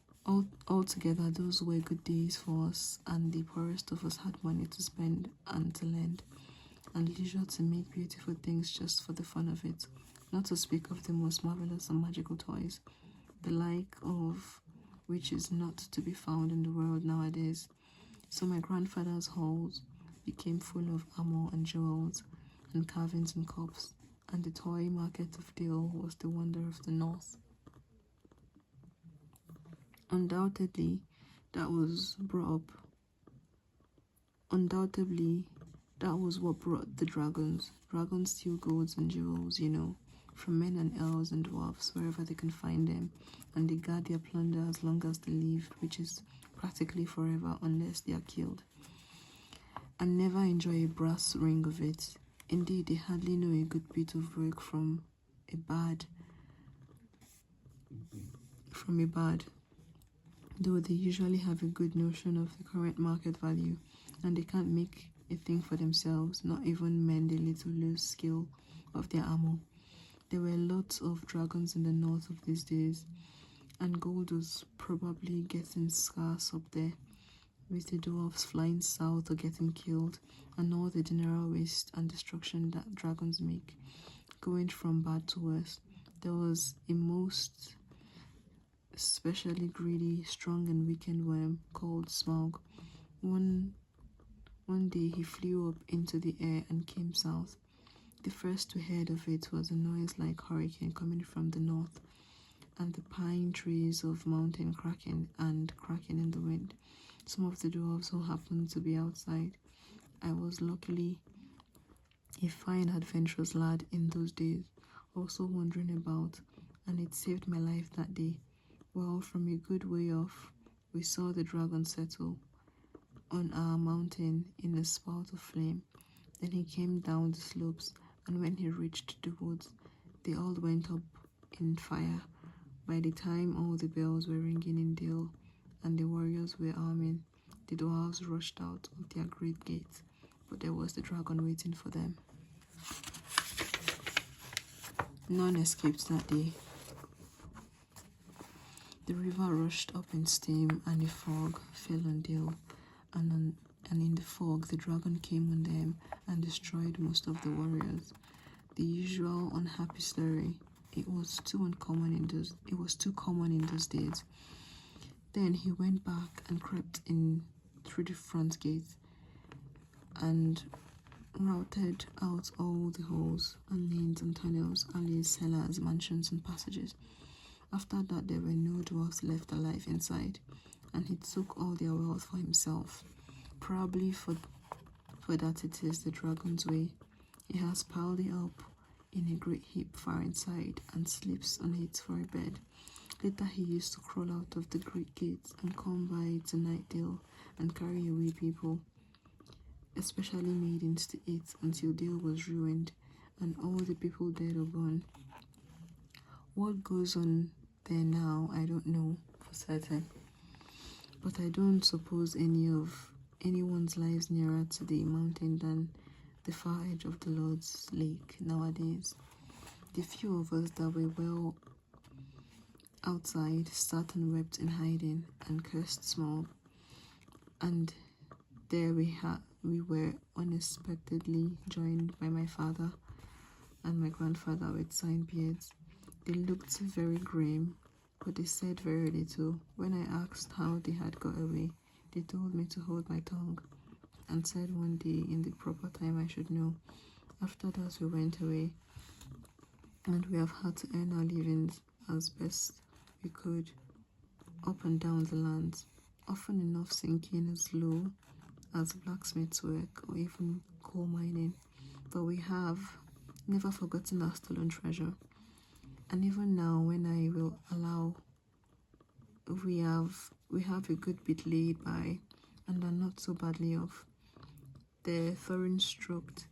altogether those were good days for us, and the poorest of us had money to spend and to lend, and leisure to make beautiful things just for the fun of it, not to speak of the most marvelous and magical toys, the like of which is not to be found in the world nowadays. So my grandfather's halls became full of armor and jewels and carvings and cups, and the toy market of Dale was the wonder of the north. Undoubtedly, that was what brought the dragons. Dragons steal golds and jewels, from men and elves and dwarfs, wherever they can find them, and they guard their plunder as long as they live, which is practically forever unless they are killed, and never enjoy a brass ring of it. Indeed, they hardly know a good bit of work from a bad, though they usually have a good notion of the current market value, and they can't make a thing for themselves, not even mend a little loose skill of their armor. There were lots of dragons in the north of these days, and gold was probably getting scarce up there, with the dwarfs flying south or getting killed, and all the general waste and destruction that dragons make, going from bad to worse. There was a most especially greedy, strong and wicked worm called Smaug. One day he flew up into the air and came south. The first to hear of it was a noise like hurricane coming from the north, and the pine trees of mountain cracking in the wind. Some of the dwarves who happened to be outside. I was luckily a fine adventurous lad in those days, also wandering about, and it saved my life that day. Well, from a good way off, we saw the dragon settle on our mountain in a spout of flame. Then he came down the slopes, and when he reached the woods, they all went up in fire. By the time all the bells were ringing in Dale and the warriors were arming, the dwarves rushed out of their great gate, but there was the dragon waiting for them. None escaped that day. The river rushed up in steam, and a fog fell on Dale, and in the fog the dragon came on them and destroyed most of the warriors. The usual unhappy story. It was too common in those days. Then he went back and crept in through the front gate and routed out all the holes and lanes and tunnels, alleys, cellars, mansions, and passages. After that, there were no dwarfs left alive inside, and he took all their wealth for himself. Probably for that it is the dragon's way. He has piled it up in a great heap far inside and sleeps on it for a bed. Later he used to crawl out of the great gates and come by to Nightdale and carry away people, especially maidens, to eat until Dale was ruined and all the people dead or gone. What goes on there now, I don't know for certain, but I don't suppose anyone's lives nearer to the mountain than the far edge of the Lord's Lake nowadays. The few of us that were well outside sat and wept in hiding and cursed Smaug, and there we were unexpectedly joined by my father and my grandfather with sign beards. They looked very grim, but they said very little. When I asked how they had got away, they told me to hold my tongue and said one day in the proper time I should know. After that we went away, and we have had to earn our livings as best we could up and down the lands, often enough sinking as low as blacksmith's work or even coal mining. But we have never forgotten our stolen treasure, and even now when I will allow, we have a good bit laid by and are not so badly off. The Thorin stroked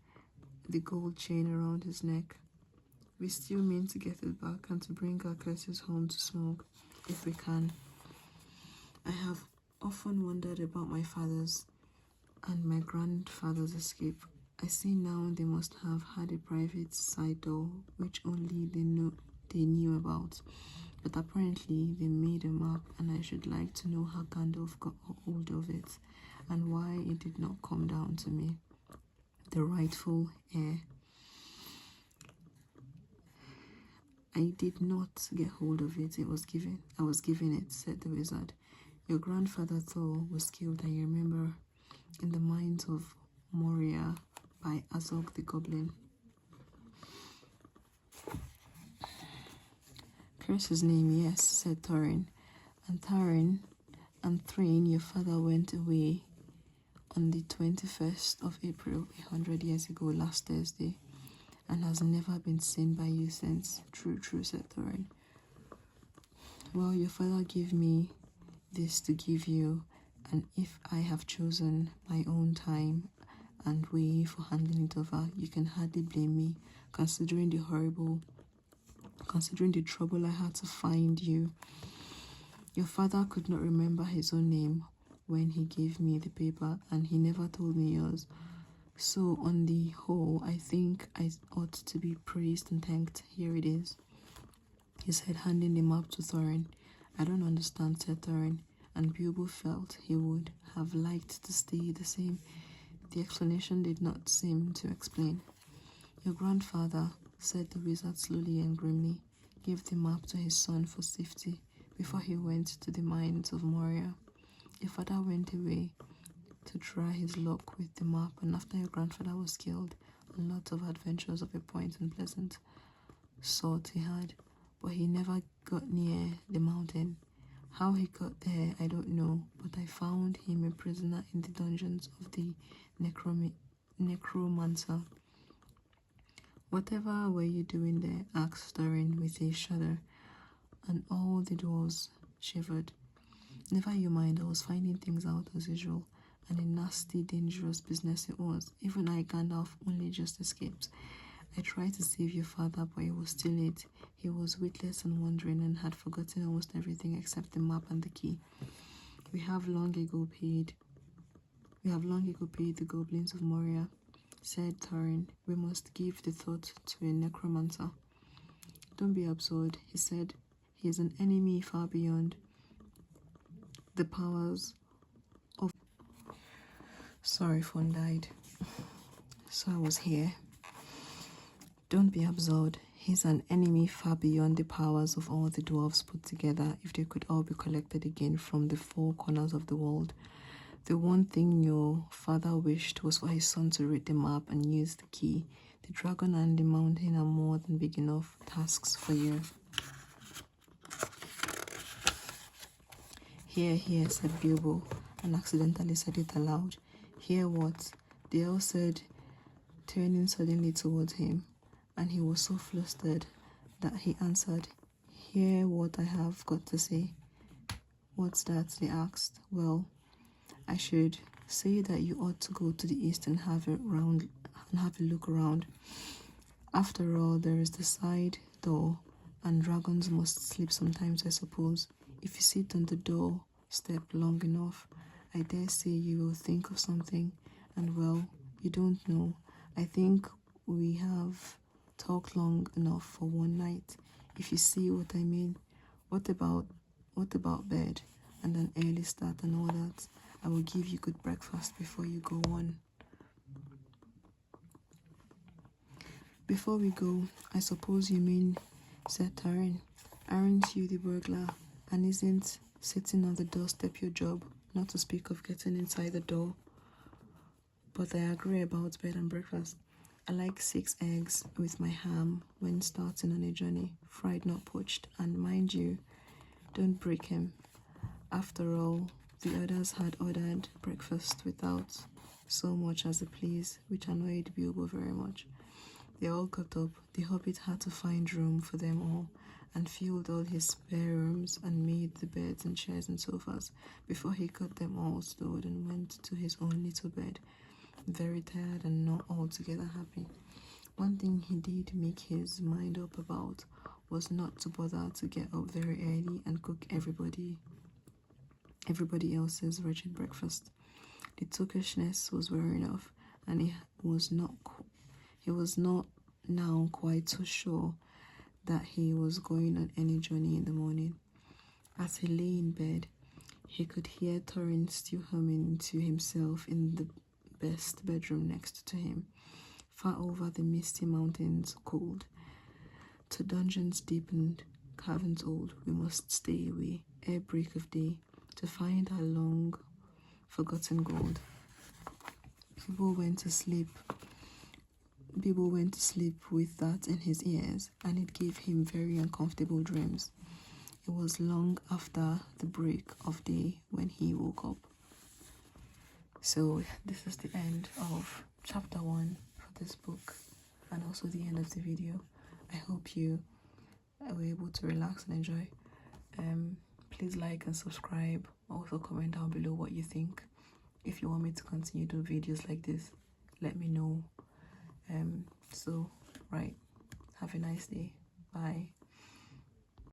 the gold chain around his neck. We still mean to get it back and to bring our curses home to Smaug, if we can. I have often wondered about my father's and my grandfather's escape. I see now they must have had a private side door, which only they knew about. But apparently they made a map, and I should like to know how Gandalf got hold of it, and why it did not come down to me, the rightful heir. I did not get hold of it. I was given it, said the wizard. Your grandfather Thor was killed, I remember, in the mines of Moria by Azog the Goblin. Curse his name, yes, said Thorin. And Thrain, your father, went away on the 21st of April, 100 years ago, last Thursday, and has never been seen by you since. True, said Thorin. Well, your father gave me this to give you, and if I have chosen my own time and way for handing it over, you can hardly blame me, considering the trouble I had to find you. Your father could not remember his own name when he gave me the paper, and he never told me yours. So on the whole, I think I ought to be praised and thanked. Here it is, he said, handing the map to Thorin. I don't understand, said Thorin, and Bilbo felt he would have liked to stay the same. The explanation did not seem to explain. Your grandfather, said the wizard slowly and grimly, gave the map to his son for safety, before he went to the mines of Moria. Your father went away to try his luck with the map, and after your grandfather was killed, a lot of adventures of a point and pleasant sort he had, but he never got near the mountain. How he got there, I don't know, but I found him a prisoner in the dungeons of the necromancer. Whatever were you doing there? Asked Thorin with a shudder, and all the dwarves shivered. Never you mind, I was finding things out as usual, and a nasty, dangerous business it was. Even I, Gandalf, only just escaped. I tried to save your father, but it was too late. He was witless and wandering and had forgotten almost everything except the map and the key. We have long ago paid the goblins of Moria, said Thorin. We must give the thought to a necromancer. Don't be absurd, he said. He is an enemy far beyond the powers of... Sorry, phone died. So I was here. Don't be absurd. He's an enemy far beyond the powers of all the dwarves put together if they could all be collected again from the four corners of the world. The one thing your father wished was for his son to read the map and use the key. The dragon and the mountain are more than big enough tasks for you. Hear, hear, said Bilbo, and accidentally said it aloud. Hear what? They all said, turning suddenly towards him, and he was so flustered that he answered, Hear what I have got to say. What's that? They asked. Well, I should say that you ought to go to the east and have a look around. After all, there is the side door, and dragons must sleep sometimes, I suppose. If you sit on the doorstep long enough, I dare say you will think of something. And well, you don't know. I think we have talked long enough for one night, if you see what I mean. What about bed and an early start and all that? I will give you good breakfast before you go on. Before we go, I suppose you mean, said Thorin. Aren't you the burglar? And isn't sitting on the doorstep your job, not to speak of getting inside the door? But I agree about bed and breakfast. I like 6 eggs with my ham when starting on a journey, fried not poached, and mind you, don't break him. After all, the others had ordered breakfast without so much as a please, which annoyed Bilbo very much. They all got up. The Hobbit had to find room for them all, and filled all his spare rooms and made the beds and chairs and sofas before he got them all stowed and went to his own little bed, very tired and not altogether happy. One thing he did make his mind up about was not to bother to get up very early and cook everybody else's wretched breakfast. The tookishness was wearing off, and he was not now quite so sure that he was going on any journey in the morning. As he lay in bed, he could hear Thorin still humming to himself in the best bedroom next to him, far over the misty mountains cold. To dungeons deep and caverns old we must stay away ere break of day, to find our long forgotten gold. Bilbo went to sleep with that in his ears, and it gave him very uncomfortable dreams. It was long after the break of day when he woke up. So this is the end of chapter 1 for this book, and also the end of the video. I hope you were able to relax and enjoy. Please like and subscribe. Also comment down below what you think. If you want me to continue doing videos like this, let me know. Right, have a nice day. Bye.